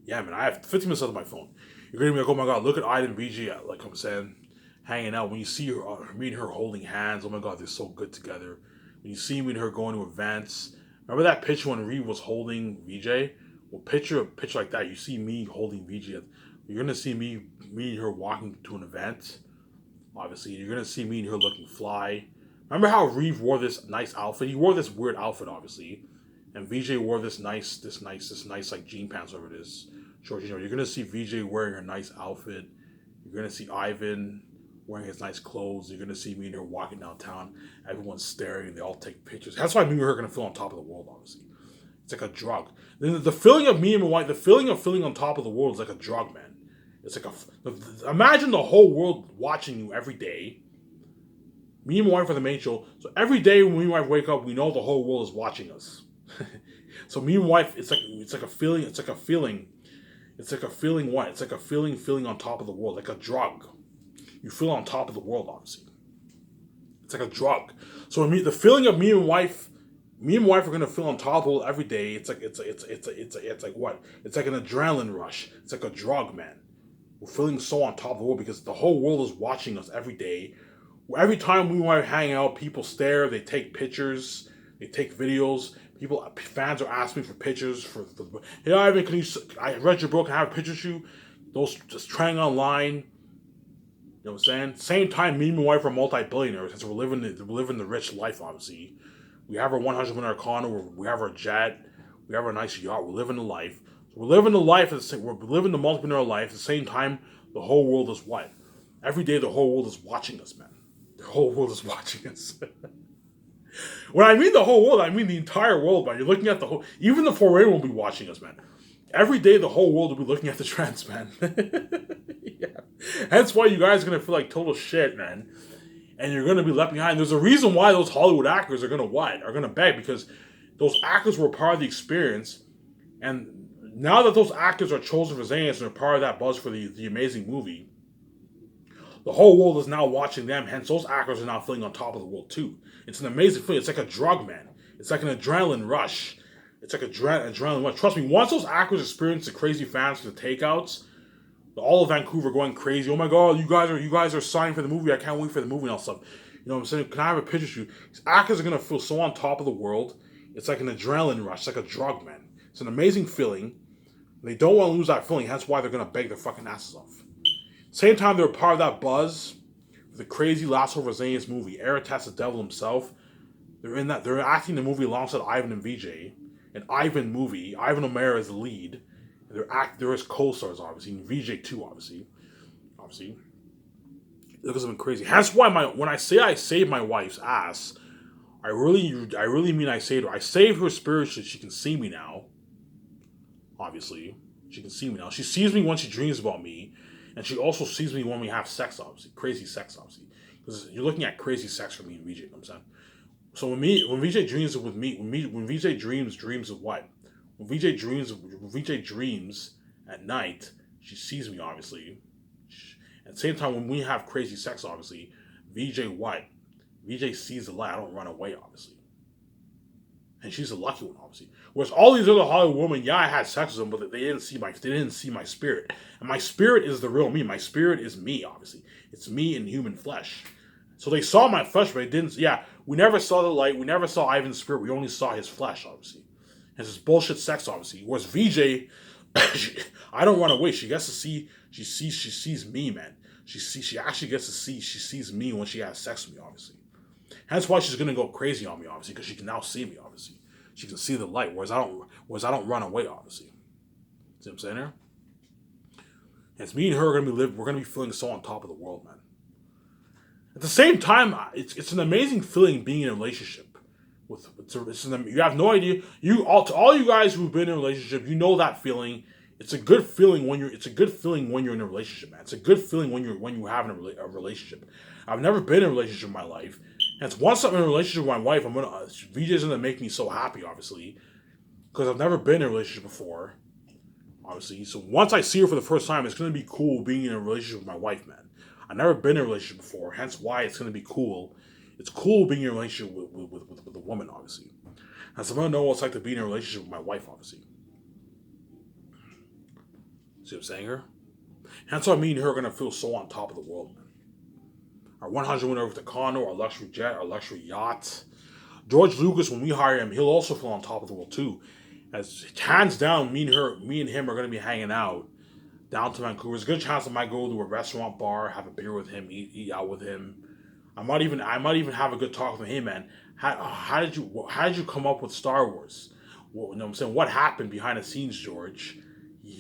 Yeah, man, I have 15 minutes on my phone. You're gonna be like, oh my god, look at Ida and VG, like I'm saying, hanging out. When you see her, me and her holding hands, oh my god, they're so good together. When you see me and her going to events, remember that picture when Reed was holding VJ? Well, picture a picture like that. You see me holding VJ. You're gonna see me and her walking to an event. Obviously, you're gonna see me and her looking fly. Remember how Reeve wore this nice outfit? He wore this weird outfit, obviously, and VJ wore this nice like jean pants over this short. You're gonna see VJ wearing her nice outfit. You're gonna see Ivan wearing his nice clothes. You're gonna see me and her walking downtown. Everyone's staring. They all take pictures. That's why me and her are gonna feel on top of the world. Obviously, it's like a drug. Then the feeling of me and my wife, the feeling of feeling on top of the world is like a drug, man. It's like imagine the whole world watching you every day. Me and my wife are the main show. So every day when me and my wife wake up, we know the whole world is watching us. So me and my wife, it's like a feeling. It's like a feeling. It's like a feeling. What? It's like a feeling on top of the world, like a drug. You feel on top of the world, obviously. It's like a drug. So the feeling of me and my wife are gonna feel on top of the world every day. It's like what? It's like an adrenaline rush. It's like a drug, man. We're feeling so on top of the world because the whole world is watching us every day. Every time we want to hang out, people stare, they take pictures, they take videos. Fans are asking me for pictures. Hey Ivan, I read your book, can I have a picture of you? Those just trying online. You know what I'm saying? Same time, me and my wife are multi-billionaires because we're living the rich life, obviously. We have our 100 in our condo, we have our jet, we have our nice yacht, we're living the life. So we're living the life, we're living the multi-billionaire life at the same time, the whole world is what? Every day the whole world is watching us, man. The whole world is watching us. When I mean the whole world, I mean the entire world, man. You're looking at the whole... Even the foreign will be watching us, man. Every day the whole world will be looking at the trends, man. Yeah. That's why you guys are going to feel like total shit, man. And you're going to be left behind. There's a reason why those Hollywood actors are going to what? Are going to beg, because those actors were part of the experience. And now that those actors are chosen for Zanians and are part of that buzz for the amazing movie, the whole world is now watching them. Hence, those actors are now feeling on top of the world too. It's an amazing feeling. It's like a drug, man. It's like an adrenaline rush. It's like adrenaline rush. Trust me, once those actors experience the crazy fans for the takeouts, all of Vancouver going crazy. Oh my god, you guys are signed for the movie. I can't wait for the movie and all stuff. You know what I'm saying? Can I have a picture of you? These actors are gonna feel so on top of the world. It's like an adrenaline rush. It's like a drug, man. It's an amazing feeling. They don't want to lose that feeling. That's why they're gonna beg their fucking asses off. Same time, they're part of that buzz for the crazy Lasso Rosanius movie. Eric Tess, the devil himself. They're in that. They're acting the movie alongside Ivan and VJ. An Ivan movie. Ivan O'Mara is the lead. There is co-stars, obviously, and VJ too, obviously. It has been crazy. That's why when I say I saved my wife's ass, I really mean I saved her. I saved her spiritually. She can see me now. Obviously, she can see me now. She sees me when she dreams about me, and she also sees me when we have sex. Obviously, crazy sex. Obviously, because you're looking at crazy sex for me and VJ. You know what I'm saying? So when VJ dreams with me, when VJ dreams of what? When VJ dreams at night, she sees me obviously. At the same time, when we have crazy sex, obviously, VJ what? VJ sees the light. I don't run away, obviously, and she's a lucky one, obviously. Whereas all these other Hollywood women, yeah, I had sex with them, but they didn't see my spirit, and my spirit is the real me. My spirit is me, obviously. It's me in human flesh. So they saw my flesh, but they didn't. Yeah, we never saw the light. We never saw Ivan's spirit. We only saw his flesh, obviously. And his bullshit sex, obviously. Whereas VJ, I don't run away. She gets to see. She sees me, man. She actually gets to see. She sees me when she has sex with me, obviously. That's why she's gonna go crazy on me, obviously, because she can now see me, obviously. She can see the light, whereas I don't run away, obviously. See what I'm saying here? And it's me and her we're gonna be feeling so on top of the world, man. At the same time, it's an amazing feeling being in a relationship. You have no idea. To all you guys who've been in a relationship, you know that feeling. It's a good feeling when you're in a relationship, man. It's a good feeling when you're having a relationship. I've never been in a relationship in my life, and once I'm in a relationship with my wife, VJ's gonna make me so happy, obviously, because I've never been in a relationship before, obviously. So once I see her for the first time, it's gonna be cool being in a relationship with my wife, man. I've never been in a relationship before, hence why it's going to be cool. It's cool being in a relationship with a woman, obviously. And so I'm going to know what it's like to be in a relationship with my wife, obviously. See what I'm saying here? That's why me and her are gonna feel so on top of the world, man. Our 100 winner with the condo, our luxury jet, our luxury yacht. George Lucas, when we hire him, he'll also feel on top of the world too. As hands down, me and him are gonna be hanging out down to Vancouver. There's a good chance I might go to a restaurant bar, have a beer with him, eat out with him. I might even have a good talk with him. Hey man, how did you come up with Star Wars? Well, you know what I'm saying? What happened behind the scenes, George?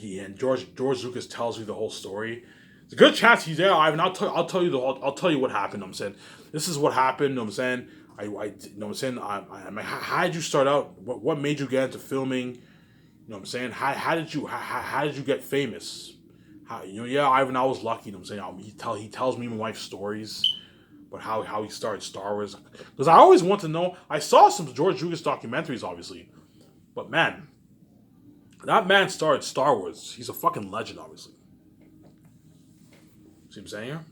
And George Lucas tells me the whole story. There's a good chance he's there, Ivan. I'll tell you I'll tell you what happened. I'm saying this is what happened. You know what I'm saying you know what I'm saying how did you start out? What made you get into filming? You know what I'm saying? How did you get famous? Yeah, Ivan, I was lucky. You know what I'm saying? He tells me and my wife stories, but how he started Star Wars. Because I always want to know. I saw some George Lucas documentaries, obviously, but man, that man started Star Wars. He's a fucking legend, obviously. See what I'm saying here?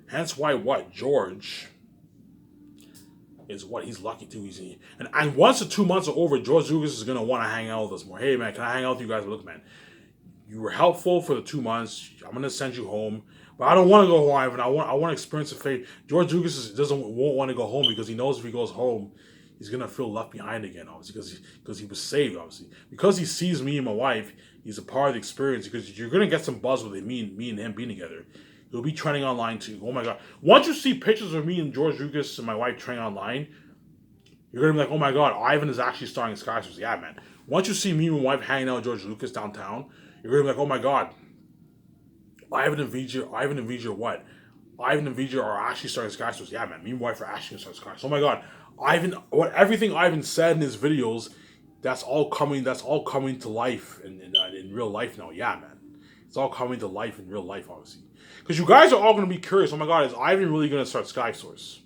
Hence why what George is what he's lucky to. And once the 2 months are over, George Lucas is gonna want to hang out with us more. Hey man, can I hang out with you guys? But look, man, you were helpful for the 2 months. I'm gonna send you home, but I don't want to go home. And I want to experience the fate. George Lucas won't want to go home because he knows if he goes home, he's gonna feel left behind again. Obviously, because he was saved. Obviously, because he sees me and my wife, he's a part of the experience. Because you're gonna get some buzz with it, me and him being together. He'll be trending online too. Oh my god! Once you see pictures of me and George Lucas and my wife trending online, you're gonna be like, oh my god, Ivan is actually starring in Skyscrapers. Yeah, man. Once you see me and my wife hanging out with George Lucas downtown, you're gonna be like, oh my god, Ivan and VJ are what? Ivan and VJ are actually starting Skyscrapers. Yeah, man. Me and my wife are actually starting Skyscrapers. Oh my god, everything Ivan said in his videos, that's all coming to life in real life now. Yeah, man. It's all coming to life in real life, obviously. Because you guys are all going to be curious. Oh my god, is Ivan really going to start Sky Source?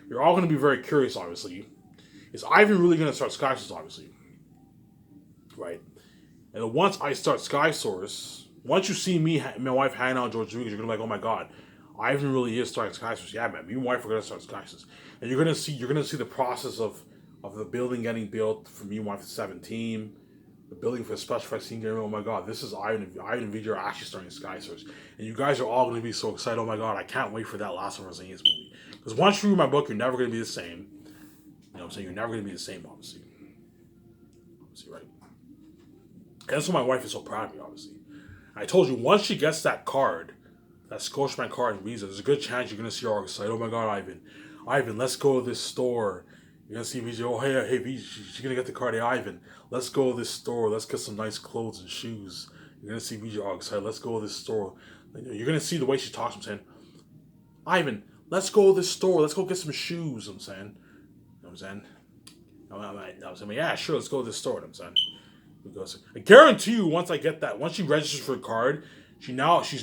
You're all going to be very curious, obviously. Is Ivan really going to start Sky Source, obviously? Right. And once I start Sky Source, once you see me and my wife hanging out with George Lucas, you're going to be like, oh my god, Ivan really is starting Sky Source. Yeah, man. Me and my wife are going to start Sky Source. And you're going to see the process of the building getting built for me and my wife at 17. The building for the special effects team game. Oh my god, this is Ivan and VJ are actually starting Sky Source. And you guys are all going to be so excited. Oh my god, I can't wait for that Last of Us movie. Because once you read my book, you're never going to be the same. You know what I'm saying? You're never going to be the same, obviously. Obviously, right? And that's why my wife is so proud of me, obviously. I told you, once she gets that card, that Scotiabank card and Visa, there's a good chance you're going to see her all excited. Oh my god, Ivan, let's go to this store. You're going to see VJ, oh hey, VJ, she's going to get the card. Hey, Ivan, let's go to this store. Let's get some nice clothes and shoes. You're going to see VJ all excited. Let's go to this store. You're going to see the way she talks. I'm saying, Ivan, let's go to this store. Let's go get some shoes. I'm saying. You know what I'm saying? I'm saying, yeah, sure, let's go to this store. I'm saying. I guarantee you, once she registers for a card, she's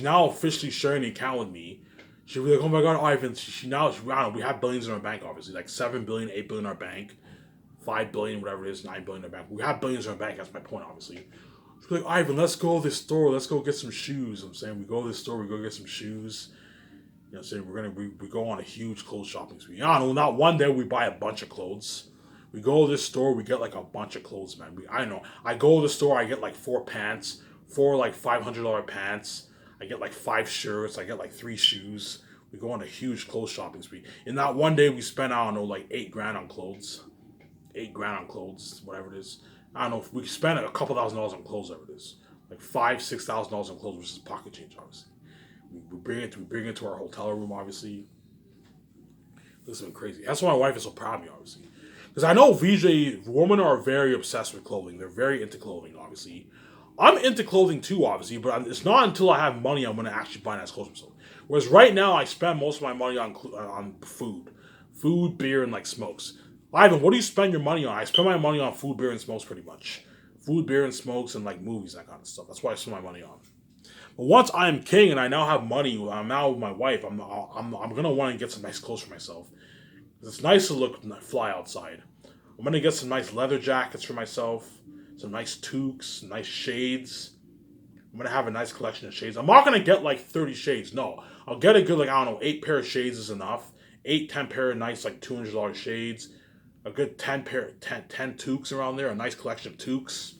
now officially sharing the account with me. She'll be like, oh my god, Ivan, I don't know, we have billions in our bank, obviously, like 7 billion, 8 billion in our bank, 5 billion, whatever it is, 9 billion in our bank. We have billions in our bank, that's my point, obviously. She'll be like, Ivan, let's go to this store, let's go get some shoes. I'm saying, we go to this store, we go get some shoes. You know what I'm saying, we go on a huge clothes shopping spree. I don't know, not one day we buy a bunch of clothes. We go to this store, we get like a bunch of clothes, man. I don't know, I go to the store, I get like 4 pants, 4 like $500 pants. I get like 5 shirts. I get like 3 shoes. We go on a huge clothes shopping spree. In that one day, we spent, I don't know, like $8,000 on clothes. $8,000 on clothes, whatever it is. I don't know, if we spent a couple $1,000s on clothes, whatever it is. Like $5,000-$6,000 on clothes, which is pocket change, obviously. We bring it to our hotel room, obviously. This has been crazy. That's why my wife is so proud of me, obviously. Because I know women are very obsessed with clothing. They're very into clothing, obviously. I'm into clothing too, obviously, but it's not until I have money I'm going to actually buy nice clothes myself. Whereas right now, I spend most of my money on food, beer, and like smokes. Ivan, what do you spend your money on? I spend my money on food, beer, and smokes pretty much. Food, beer, and smokes, and like movies, that kind of stuff. That's what I spend my money on. But once I am king and I now have money, I'm now with my wife. I'm gonna want to get some nice clothes for myself. It's nice to look fly outside. I'm gonna get some nice leather jackets for myself. Some nice toques, nice shades. I'm going to have a nice collection of shades. I'm not going to get like 30 shades. No. I'll get a good, like, I don't know, 8 pair of shades is enough. 8, 10 pair of nice, like, $200 shades. a good 10 toques around there, a nice collection of toques.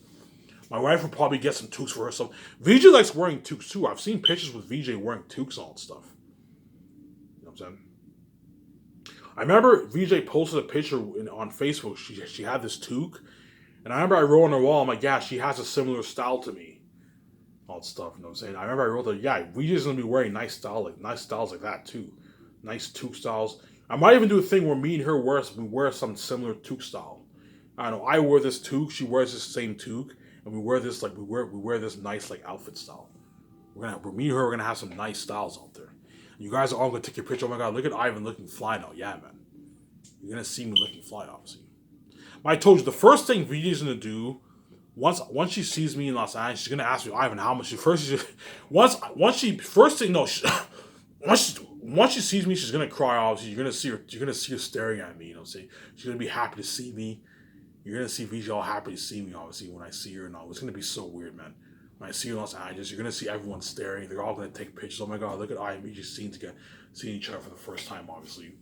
My wife would probably get some toques for herself. VJ likes wearing toques too. I've seen pictures with VJ wearing toques on stuff. You know what I'm saying? I remember VJ posted a picture on Facebook. She had this toque, and I remember I wrote on her wall, I'm like, yeah, she has a similar style to me. All that stuff, you know what I'm saying? I remember I wrote that, yeah, VJ's gonna be wearing nice styles like that too. Nice toque styles. I might even do a thing where me and her wear some similar toque style. I don't know. I wear this toque, she wears this same toque, and we wear this this nice like outfit style. Me and her are gonna have some nice styles out there. You guys are all gonna take your picture. Oh my god, look at Ivan looking fly now. Yeah, man. You're gonna see me looking fly, obviously. But I told you the first thing VJ's gonna do once she sees me in Los Angeles, she's gonna ask me, Ivan, how much. Once she sees me, she's gonna cry. Obviously, you're gonna see her staring at me. You know what I'm saying? She's gonna be happy to see me. You're gonna see VJ all happy to see me. Obviously, when I see her and all, it's gonna be so weird, man. When I see her in Los Angeles, you're gonna see everyone staring. They're all gonna take pictures. Oh my god, look at Ivan and VJ seeing each other for the first time. Obviously,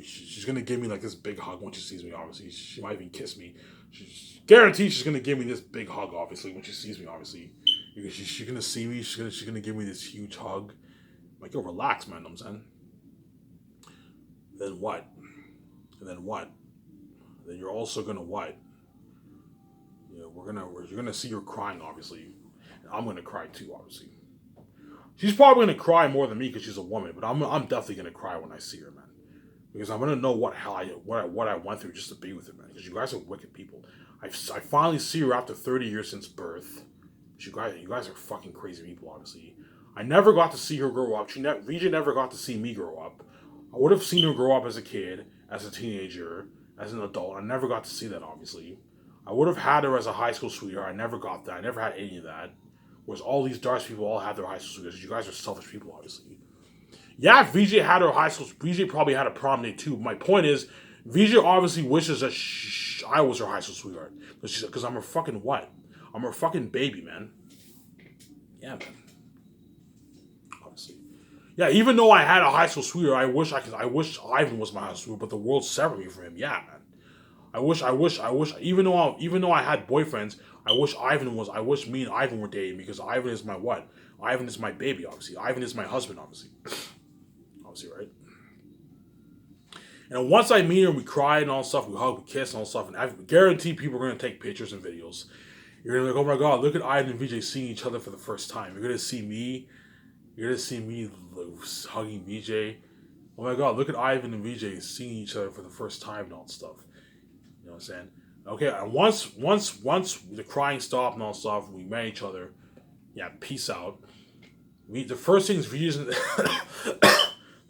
she's gonna give me like this big hug when she sees me. Obviously, she might even kiss me. She's guaranteed she's gonna give me this big hug. Obviously, when she sees me, obviously, because she's gonna see me. She's gonna give me this huge hug. I'm like, yo, relax, man. You know what I'm saying. Then what? And then what? Then you're also gonna what? You know, you're gonna see her crying, obviously. And I'm gonna cry too, obviously. She's probably gonna cry more than me because she's a woman, but I'm definitely gonna cry when I see her, man. Because I'm gonna know what I went through just to be with her, man. Because you guys are wicked people. I finally see her after 30 years since birth. You guys are fucking crazy people, obviously. I never got to see her grow up. VJ never got to see me grow up. I would have seen her grow up as a kid, as a teenager, as an adult. I never got to see that, obviously. I would have had her as a high school sweetheart. I never got that. I never had any of that. Whereas all these Darts people all have their high school sweethearts. You guys are selfish people, obviously. Yeah, VJ had her high school. VJ probably had a prom date too. My point is, VJ obviously wishes that I was her high school sweetheart. Because I'm her fucking what? I'm her fucking baby, man. Yeah, man. Obviously. Yeah, even though I had a high school sweetheart, I wish Ivan was my high school sweetheart, but the world severed me from him. Yeah, man. I wish, even though I had boyfriends, I wish me and Ivan were dating because Ivan is my what? Ivan is my baby, obviously. Ivan is my husband, obviously. Obviously, right? And once I meet her, we cry and all stuff, we hug, we kiss and all stuff, and I guarantee people are going to take pictures and videos. You're going to be like, oh my god, look at Ivan and VJ seeing each other for the first time. You're going to see me hugging VJ. Oh my god, look at Ivan and VJ seeing each other for the first time and all stuff. You know what I'm saying? Okay, and once the crying stopped and all stuff, we met each other. Yeah, peace out. The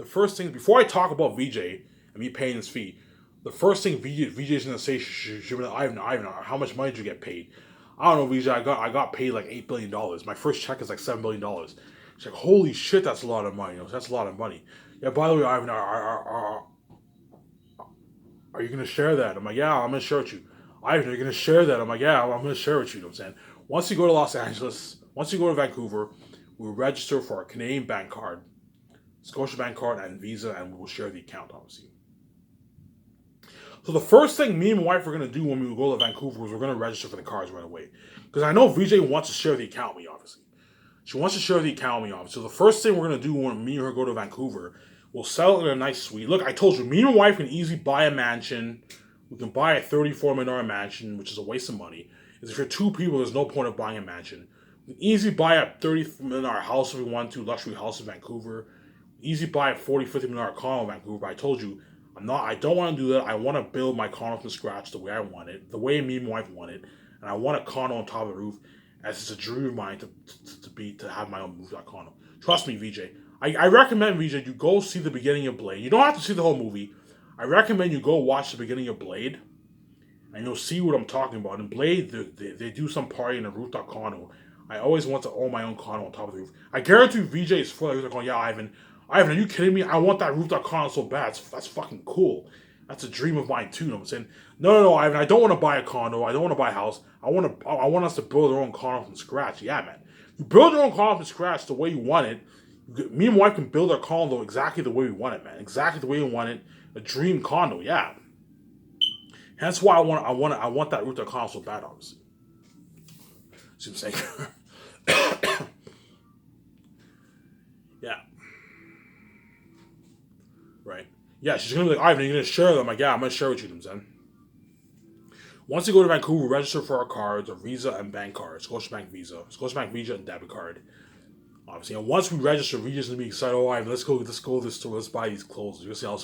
first thing before I talk about VJ and me paying his fee, the first thing VJ's gonna say, Ivan, how much money did you get paid? I don't know, VJ. I got paid like $8 billion. My first check is like $7 billion. She's like, holy shit, that's a lot of money. You know, that's a lot of money. Yeah. By the way, Ivan, are you gonna share that? I'm like, yeah, I'm gonna share with you. Ivan, are you gonna share that? I'm like, yeah, I'm gonna share with you. You know what I'm saying? Once you go to Los Angeles, once you go to Vancouver, we'll register for our Canadian bank card, Scotiabank card, and Visa, and we will share the account, obviously. So the first thing me and my wife are going to do when we go to Vancouver is we're going to register for the cards right away. Because I know VJ wants to share the account with me, obviously. She wants to share the account with me, obviously. So the first thing we're going to do when me and her go to Vancouver, we'll settle in a nice suite. Look, I told you, me and my wife can easily buy a mansion. We can buy a $34 million mansion, which is a waste of money. If you're two people, there's no point of buying a mansion. We can easily buy a $30 million house if we want to, luxury house in Vancouver. Easily buy a $40-50 million condo in Vancouver. But I told you, I don't want to do that. I want to build my condo from scratch the way I want it, the way me and my wife want it. And I want a condo on top of the roof, as it's a dream of mine to have my own rooftop condo. Trust me, VJ. I recommend, VJ, you go see the beginning of Blade. You don't have to see the whole movie. I recommend you go watch the beginning of Blade, and you'll see what I'm talking about. In Blade, they do some party in a rooftop condo. I always want to own my own condo on top of the roof. I guarantee VJ is full of going, yeah, Ivan, are you kidding me? I want that rooftop condo so bad. That's fucking cool. That's a dream of mine too. You know what I'm saying? No, Ivan, I don't want to buy a condo. I don't want to buy a house. I want us to build our own condo from scratch. Yeah, man. You build your own condo from scratch the way you want it. Me and my wife can build our condo exactly the way we want it, man. Exactly the way we want it. A dream condo, yeah. Hence why I want that root to so bad, obviously. See what I'm saying? Yeah, right. Yeah, she's gonna be like, Ivan, are you gonna share them? I'm like, yeah, I'm gonna share with you, then. Once you go to Vancouver, register for our cards, a Visa and bank card, Scotiabank Visa, Scotiabank Visa and debit card. Obviously, and once we register, we just gonna be excited. Oh, Ivan, let's go to this store. Let's buy these clothes. You're gonna see how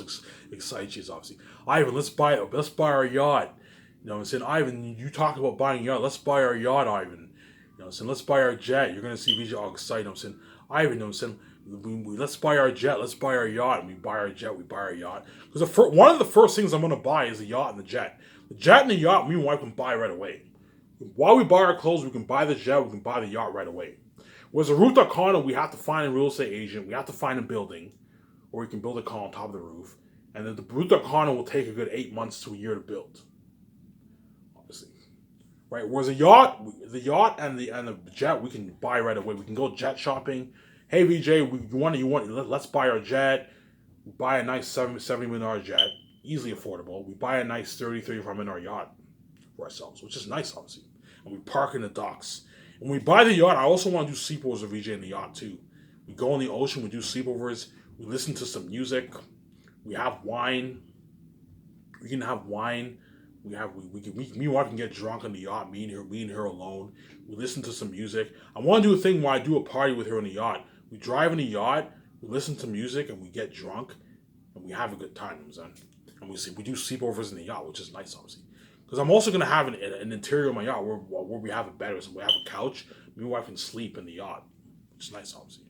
excited she is. Obviously, Ivan, let's buy our yacht. You know what I'm saying? Ivan, you talk about buying a yacht. Let's buy our yacht, Ivan. You know what I'm saying? Let's buy our jet. You're gonna see VJ all excited. You know what I'm saying? Ivan, you know what I'm saying? Let's buy our jet. Let's buy our yacht. And we buy our jet. We buy our yacht. Because one of the first things I'm gonna buy is the yacht and the jet. The jet and the yacht, me and my wife can buy right away. While we buy our clothes, we can buy the jet. We can buy the yacht right away. Whereas a rooftop condo, we have to find a real estate agent, we have to find a building, or we can build a condo on top of the roof, and then the rooftop condo will take a good 8 months to a year to build. Obviously, right? Whereas the yacht and the jet, we can buy right away. We can go jet shopping. Hey VJ, let's buy our jet. We buy a nice $70 million jet, easily affordable. We buy a nice $35 million yacht for ourselves, which is nice, obviously, and we park in the docks. When we buy the yacht, I also want to do sleepovers with VJ in the yacht too. We go in the ocean, we do sleepovers, we listen to some music, we have wine. We can have wine. Me and wife can get drunk on the yacht, me and her alone. We listen to some music. I want to do a thing where I do a party with her on the yacht. We drive in the yacht, we listen to music, and we get drunk, and we have a good time, and we do sleepovers in the yacht, which is nice, obviously. Because I'm also gonna have an interior of my yacht where we have a bed, so we have a couch. Me and wife can sleep in the yacht, which is nice, obviously.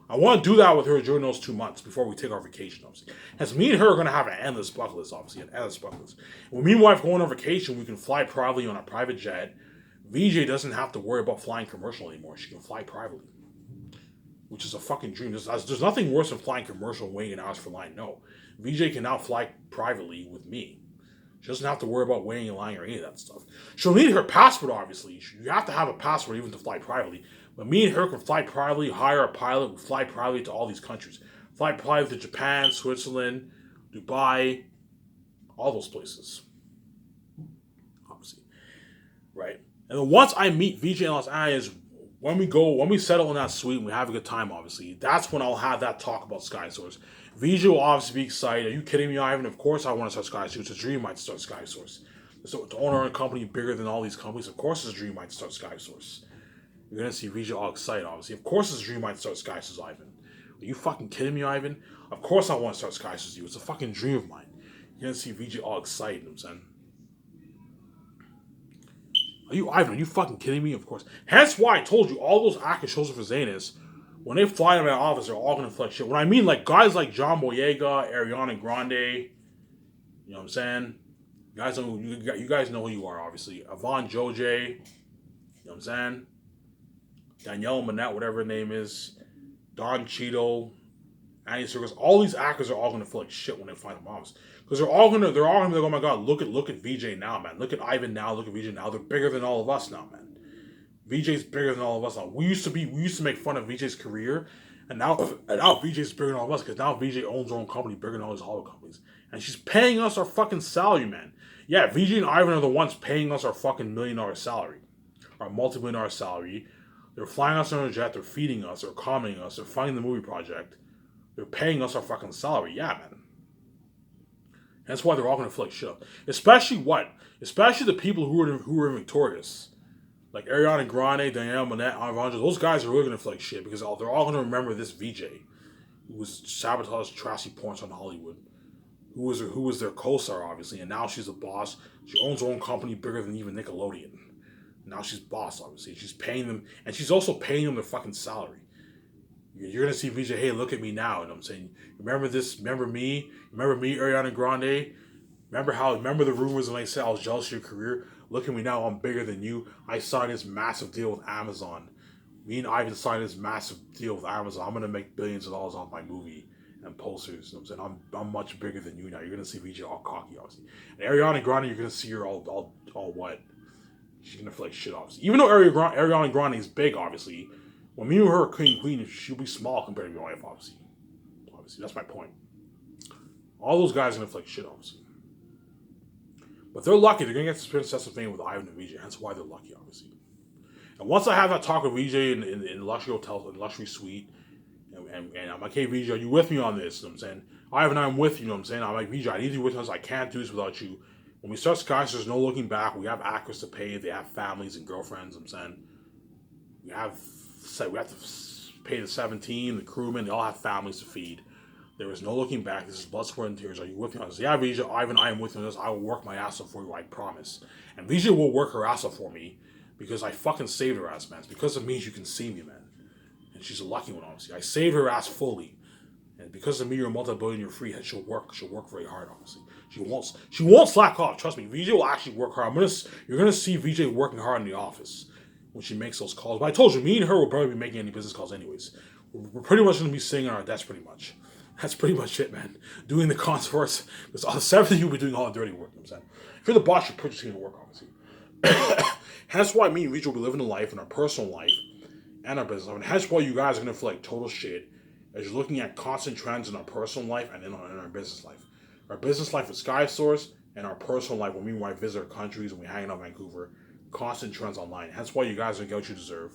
I want to do that with her during those 2 months before we take our vacation, obviously. As me and her are gonna have an endless bucket list, obviously, an endless bucket list. When me and wife go on our vacation, we can fly privately on a private jet. VJ doesn't have to worry about flying commercial anymore. She can fly privately, which is a fucking dream. There's nothing worse than flying commercial and waiting hours for line. No, VJ can now fly privately with me. She doesn't have to worry about waiting in line or any of that stuff. She'll need her passport, obviously. You have to have a passport even to fly privately. But me and her can fly privately, hire a pilot, we fly privately to all these countries. Fly privately to Japan, Switzerland, Dubai, all those places. Obviously. Right? And then once I meet VJ in Los Angeles, when we settle in that suite and we have a good time, obviously, that's when I'll have that talk about Sky Source. VJ will obviously be excited. Are you kidding me, Ivan? Of course I want to start Sky Source. It's a dream to start Sky Source. So to own our own company bigger than all these companies, of course it's a dream to start Sky Source. You're going to see VJ all excited, obviously. Of course it's a dream to start Sky Source, Ivan. Are you fucking kidding me, Ivan? Of course I want to start Sky Source with you. It's a fucking dream of mine. You're going to see VJ all excited, you know what I'm saying? Are you, Ivan? Are you fucking kidding me? Of course. Hence why I told you all those actors shows for Zanus, when they fly to my office, they're all gonna flex shit. When I mean like guys like John Boyega, Ariana Grande, you know what I'm saying? You guys know who you are, obviously. Yvonne Joje, you know what I'm saying? Danielle Manette, whatever her name is, Don Cheadle, Andy Serkis. All these actors are all gonna feel like shit when they find them office. Because they're all gonna be like, oh my god, look at VJ now, man. Look at Ivan now, look at VJ now. They're bigger than all of us now, man. VJ's bigger than all of us now. We used to make fun of VJ's career, and now VJ's bigger than all of us because now VJ owns her own company bigger than all these Hollywood companies. And she's paying us our fucking salary, man. Yeah, VJ and Ivan are the ones paying us our fucking $1 million salary. Our multi-million dollar salary. They're flying us on a jet, they're feeding us, they're accommodating us, they're funding the movie project. They're paying us our fucking salary. Yeah, man. That's why they're all gonna feel like shit up. Especially the people who are victorious. Like Ariana Grande, Danielle Manette, Ivan, those guys are really gonna feel like shit because they're all gonna remember this VJ who was sabotaged trashy porns on Hollywood. Who was their co-star, obviously, and now she's a boss. She owns her own company bigger than even Nickelodeon. Now she's boss, obviously. She's paying them, and she's also paying them their fucking salary. You're gonna see VJ, hey, look at me now. You know what I'm saying? Remember this? Remember me? Remember me, Ariana Grande? Remember the rumors when I said I was jealous of your career? Look at me now, I'm bigger than you. I signed this massive deal with Amazon. Me and Ivan signed this massive deal with Amazon. I'm gonna make billions of dollars off my movie and posters. You know what I'm saying? I'm much bigger than you now. You're gonna see VJ all cocky, obviously. And Ariana Grande, you're gonna see her all what? She's gonna feel like shit, obviously. Even though Ariana Grande is big, obviously, when me and her are queen, she'll be small compared to my wife, obviously. Obviously, that's my point. All those guys are gonna feel like shit, obviously. But they're lucky. They're going to get this Princess of Fame with Ivan and VJ. That's why they're lucky, obviously. And once I have that talk with VJ in luxury hotels, in luxury suite, and I'm like, hey, VJ, are you with me on this? You know what I'm saying? Ivan, I'm with you. You know what I'm saying? I'm like, VJ, I need you with us. I can't do this without you. When we start Skies, there's no looking back. We have actors to pay. They have families and girlfriends. You know what I'm saying? We have to pay the 17, the crewmen. They all have families to feed. There is no looking back. This is blood, sweat, and tears. Are you with me on this? Yeah, VJ, Ivan, I am with you on this. I will work my ass off for you, I promise. And VJ will work her ass off for me because I fucking saved her ass, man. It's because of me you can see me, man. And she's a lucky one, obviously. I saved her ass fully. And because of me, you're a multi-billionaire free head. She'll work very hard, obviously. She won't slack off. Trust me, VJ will actually work hard. You're gonna see VJ working hard in the office when she makes those calls. But I told you, me and her will probably be making any business calls anyways. We're pretty much gonna be sitting on our desk pretty much. That's pretty much it, man. Doing the cons for us. Because all the 7 of you will be doing all the dirty work, you know what I'm saying? If you're the boss, you're purchasing the work, obviously. Hence why me and VJ will be living a life in our personal life and our business life. And hence why you guys are gonna feel like total shit as you're looking at constant trends in our personal life and in our business life. Our business life with Sky Stores and our personal life when we might visit our countries and we hang out in Vancouver. Constant trends online. Hence why you guys are going to get what you deserve.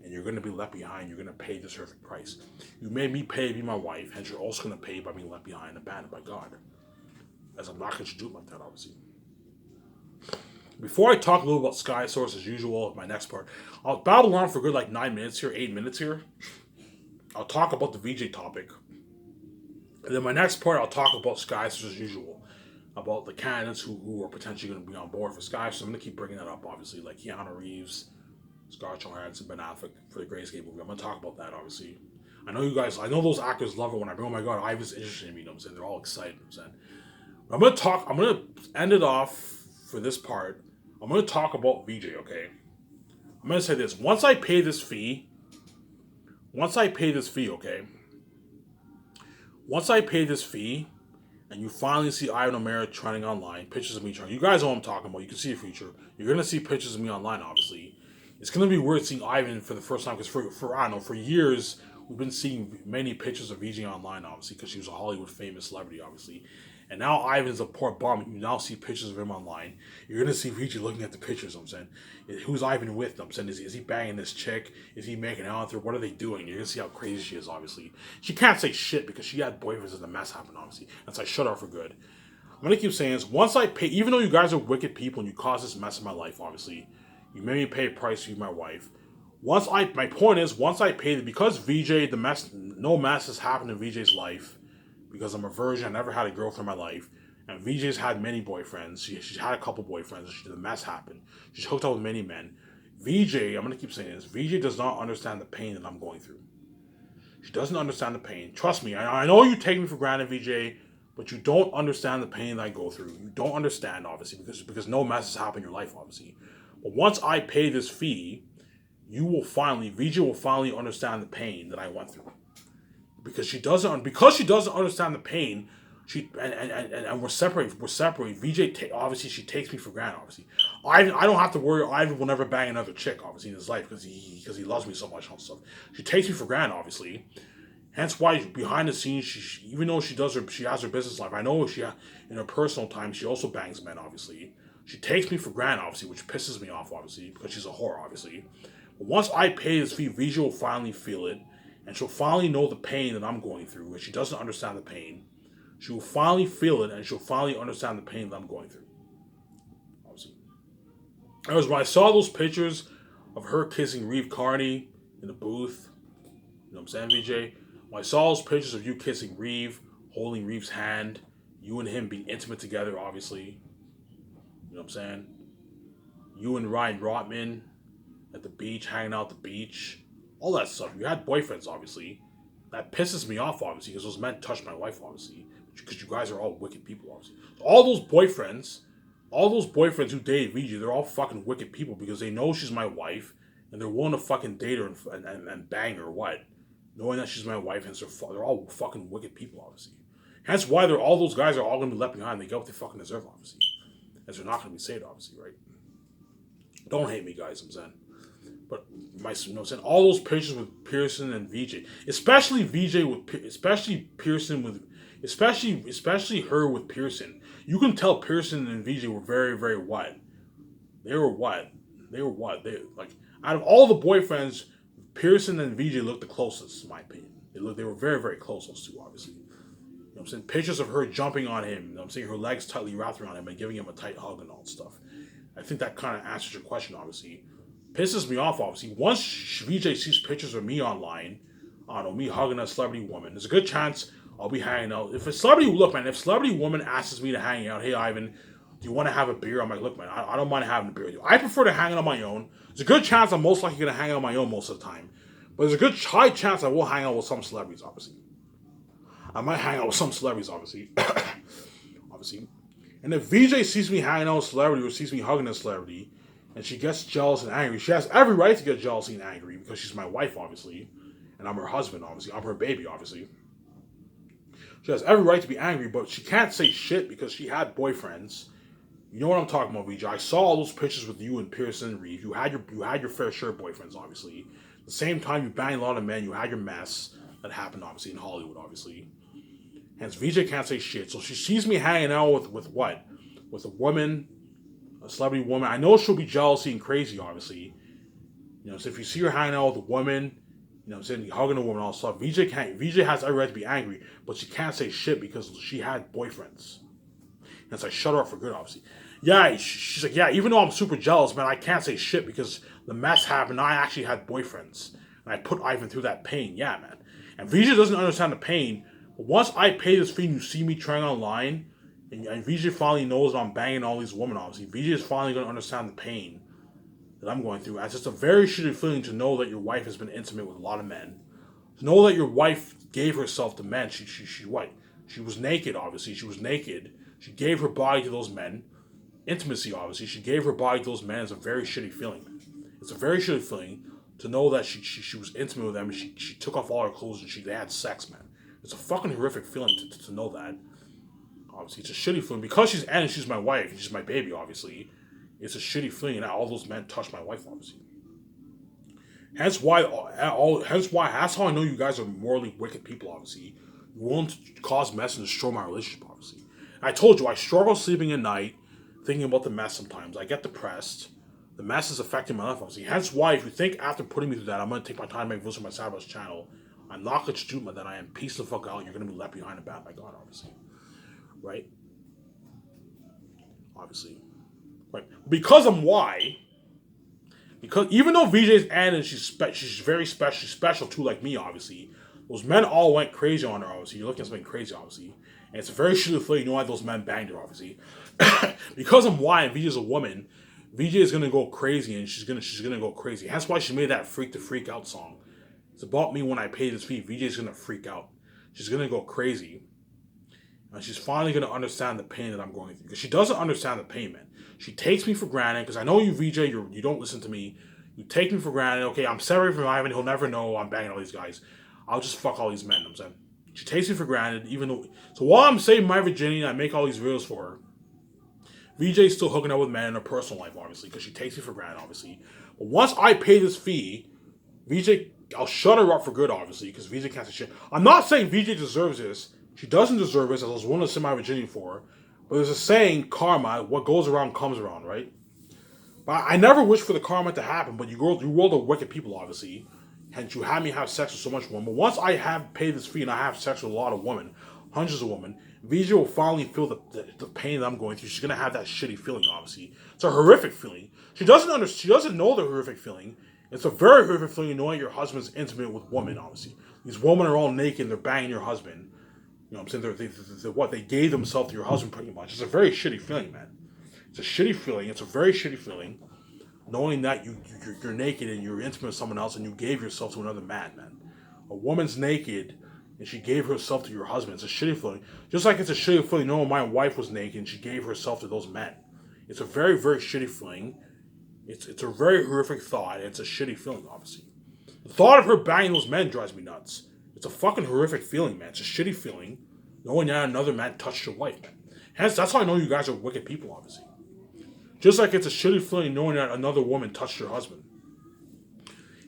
And you're going to be left behind. You're going to pay the deserving price. You made me pay to be my wife. Hence you're also going to pay by being left behind and abandoned by God. As I'm not going to do it like that, obviously. Before I talk a little about Sky Source as usual, my next part, I'll babble on for a good 9 minutes here, 8 minutes here. I'll talk about the VJ topic. And then my next part, I'll talk about Sky Source as usual. About the candidates who are potentially going to be on board for Sky. So I'm going to keep bringing that up, obviously, like Keanu Reeves, Scarlett Johansson, Ben Affleck for the Great Escape movie. I'm going to talk about that, obviously. I know those actors love it when I bring, oh my God, Ivan's interested in me, you know what I'm saying? They're all excited, you know what I'm saying? I'm going to end it off for this part. I'm going to talk about VJ, okay? I'm going to say this. Once I pay this fee, okay? Once I pay this fee, and you finally see Ivan O'Mara trending online, pictures of me trending. You guys know what I'm talking about. You can see the future. You're going to see pictures of me online, obviously. It's going to be weird seeing Ivan for the first time because for years, we've been seeing many pictures of VJ online, obviously, because she was a Hollywood famous celebrity, obviously. And now Ivan's a poor bum. You now see pictures of him online. You're going to see VJ looking at the pictures, I'm saying. Who's Ivan with? I'm saying, is he banging this chick? Is he making out with her? What are they doing? You're going to see how crazy she is, obviously. She can't say shit because she had boyfriends and the mess happened, obviously. And so I shut her for good. I'm going to keep saying this. Once I pay, even though you guys are wicked people and you caused this mess in my life, obviously, you made me pay a price to be my wife. My point is, once I pay, because VJ, no mess has happened in VJ's life, because I'm a virgin, I never had a girlfriend in my life, and VJ's had many boyfriends. She's had a couple boyfriends. The mess happened. She's hooked up with many men. VJ, I'm going to keep saying this, VJ does not understand the pain that I'm going through. She doesn't understand the pain. Trust me, I know you take me for granted, VJ, but you don't understand the pain that I go through. You don't understand, obviously, because no mess has happened in your life, obviously. But once I pay this fee, VJ will finally understand the pain that I went through. Because she doesn't understand the pain, and we're separate. VJ obviously she takes me for granted. Obviously, I don't have to worry. Ivan will never bang another chick, obviously, in his life because he loves me so much and stuff. She takes me for granted, obviously. Hence why behind the scenes, even though she has her business life, I know in her personal time she also bangs men, obviously. She takes me for granted, obviously, which pisses me off, obviously, because she's a whore, obviously. But once I pay this fee, VJ will finally feel it. And she'll finally know the pain that I'm going through. And she doesn't understand the pain. She will finally feel it, and she'll finally understand the pain that I'm going through. Obviously. Anyways, when I saw those pictures of her kissing Reeve Carney in the booth, you know what I'm saying, VJ? When I saw those pictures of you kissing Reeve, holding Reeve's hand, you and him being intimate together, obviously. You know what I'm saying? You and Ryan Rotman at the beach, hanging out at the beach. All that stuff. You had boyfriends, obviously. That pisses me off, obviously, because those men touched my wife, obviously. Because you guys are all wicked people, obviously. So all those boyfriends who dated VJ, they're all fucking wicked people because they know she's my wife and they're willing to fucking date her and bang her, what? Knowing that she's my wife, and they're all fucking wicked people, obviously. Hence why all those guys are all going to be left behind. They get what they fucking deserve, obviously. As they're not going to be saved, obviously, right? Don't hate me, guys, I'm saying. But all those pictures with Pearson and VJ, especially Pearson with Especially her with Pearson. You can tell Pearson and VJ were very, very what? They were what? They were what? They like out of all the boyfriends, Pearson and VJ looked the closest, in my opinion. They were very, very close, those two, obviously. You know what I'm saying? Pictures of her jumping on him, you know what I'm saying, her legs tightly wrapped around him and giving him a tight hug and all that stuff. I think that kind of answers your question, obviously. Pisses me off, obviously. Once VJ sees pictures of me online, I don't know, me hugging a celebrity woman, there's a good chance I'll be hanging out. If a celebrity, look, man, if a celebrity woman asks me to hang out, hey, Ivan, do you want to have a beer? I'm like, look, man, I don't mind having a beer with you. I prefer to hang out on my own. There's a good chance I'm most likely going to hang out on my own most of the time. But there's a good high chance I will hang out with some celebrities, obviously. I might hang out with some celebrities, obviously. Obviously. And if VJ sees me hanging out with a celebrity or sees me hugging a celebrity, and she gets jealous and angry, she has every right to get jealous and angry because she's my wife, obviously. And I'm her husband, obviously. I'm her baby, obviously. She has every right to be angry, but she can't say shit because she had boyfriends. You know what I'm talking about, VJ. I saw all those pictures with you and Pearson and Reeve. You had your fair share of boyfriends, obviously. At the same time, you banged a lot of men. You had your mess that happened, obviously, in Hollywood, obviously. Hence, VJ can't say shit. So she sees me hanging out with what? With a woman, a celebrity woman. I know she'll be jealousy and crazy, obviously. You know, so if you see her hanging out with a woman, you know what I'm saying, hugging a woman, all stuff, VJ has every right to be angry, but she can't say shit because she had boyfriends. And so I shut her up for good, obviously. Yeah, she's like, yeah, even though I'm super jealous, man, I can't say shit because the mess happened. I actually had boyfriends. And I put Ivan through that pain. Yeah, man. And VJ doesn't understand the pain. But once I pay this fee and you see me trying online, and VJ finally knows that I'm banging all these women, obviously, VJ is finally going to understand the pain that I'm going through. It's just a very shitty feeling to know that your wife has been intimate with a lot of men. To know that your wife gave herself to men. She what? She was naked, obviously. She was naked. She gave her body to those men. Intimacy, obviously. She gave her body to those men. It's a very shitty feeling. It's a very shitty feeling to know that she was intimate with them and she took off all her clothes and they had sex, man. It's a fucking horrific feeling to know that. Obviously, it's a shitty feeling. Because she's my wife, she's my baby, obviously. It's a shitty feeling that all those men touched my wife, obviously. That's how I know you guys are morally wicked people, obviously. You're willing to cause mess and destroy my relationship, obviously. I told you, I struggle sleeping at night, thinking about the mess sometimes. I get depressed. The mess is affecting my life, obviously. Hence why, if you think after putting me through that, I'm going to take my time to make videos on my Sabbath channel, I'm not going to shoot my that I am peace the fuck out. You're going to be left behind and bad by God, obviously. Right? Obviously. Right? Because I'm why. Because even though VJ's and she's very special, she's special too, like me, obviously. Those men all went crazy on her, obviously. You're looking at something crazy, obviously. And it's a very shitty feeling. You know why those men banged her, obviously. Because I'm why and VJ's a woman, VJ is gonna go crazy and she's gonna go crazy. That's why she made that Freak to Freak Out song. It's about me when I pay this fee. VJ's gonna freak out. She's gonna go crazy. And she's finally gonna understand the pain that I'm going through. Because she doesn't understand the pain, man. She takes me for granted. Because I know you, VJ, you don't listen to me. You take me for granted. Okay, I'm separated from Ivan. He'll never know I'm banging all these guys. I'll just fuck all these men. I'm saying. She takes me for granted, even though. So while I'm saving my virginity and I make all these videos for her, VJ's still hooking up with men in her personal life, obviously, because she takes me for granted, obviously. But once I pay this fee, I'll shut her up for good, obviously, because VJ can't say shit. I'm not saying VJ deserves this. She doesn't deserve this, as I was willing to send my virginity for her. But there's a saying, karma, what goes around comes around, right? But I never wish for the karma to happen, but you world of wicked people, obviously. Hence, you have me have sex with so much women. But once I have paid this fee and I have sex with a lot of women, hundreds of women, VJ will finally feel the pain that I'm going through. She's gonna have that shitty feeling, obviously. It's a horrific feeling. She doesn't know the horrific feeling. It's a very horrific feeling knowing your husband's intimate with women, obviously. These women are all naked and they're banging your husband. You know what I'm saying? They gave themselves to your husband pretty much. It's a very shitty feeling, man. It's a shitty feeling. It's a very shitty feeling. Knowing that you're naked and you're intimate with someone else and you gave yourself to another man, man. A woman's naked and she gave herself to your husband. It's a shitty feeling. Just like it's a shitty feeling knowing my wife was naked and she gave herself to those men. It's a very, very shitty feeling. It's a very horrific thought. It's a shitty feeling, obviously. The thought of her banging those men drives me nuts. It's a fucking horrific feeling, man. It's a shitty feeling knowing that another man touched your wife, man. Hence, that's how I know you guys are wicked people, obviously. Just like it's a shitty feeling knowing that another woman touched your husband.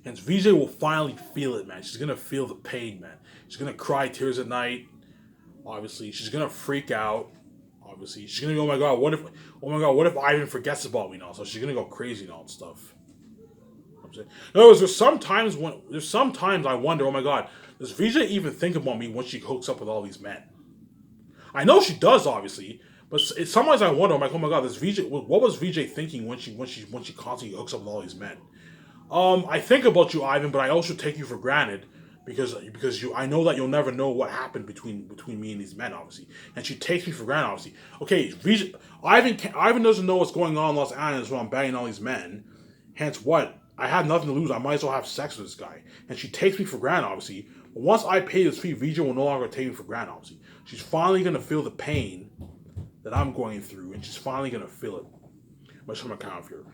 And VJ will finally feel it, man. She's going to feel the pain, man. She's going to cry tears at night. Obviously, she's gonna freak out. Obviously, she's gonna go, oh my god, what if Ivan forgets about me now? So she's gonna go crazy now and stuff. I'm saying, no, there's sometimes I wonder, oh my god, does VJ even think about me when she hooks up with all these men? I know she does, obviously, but sometimes I wonder, I'm like, oh my god, this VJ, what was VJ thinking when she constantly hooks up with all these men? I think about you, Ivan, but I also take you for granted because I know that you'll never know what happened between me and these men, obviously, and she takes me for granted, obviously. Okay, Ivan doesn't know what's going on in Los Angeles when I'm banging all these men. Hence, what I had nothing to lose. I might as well have sex with this guy, and she takes me for granted, obviously. But once I pay this fee, VJ will no longer take me for granted, obviously. She's finally gonna feel the pain that I'm going through, and she's finally gonna feel it. Much from my count here.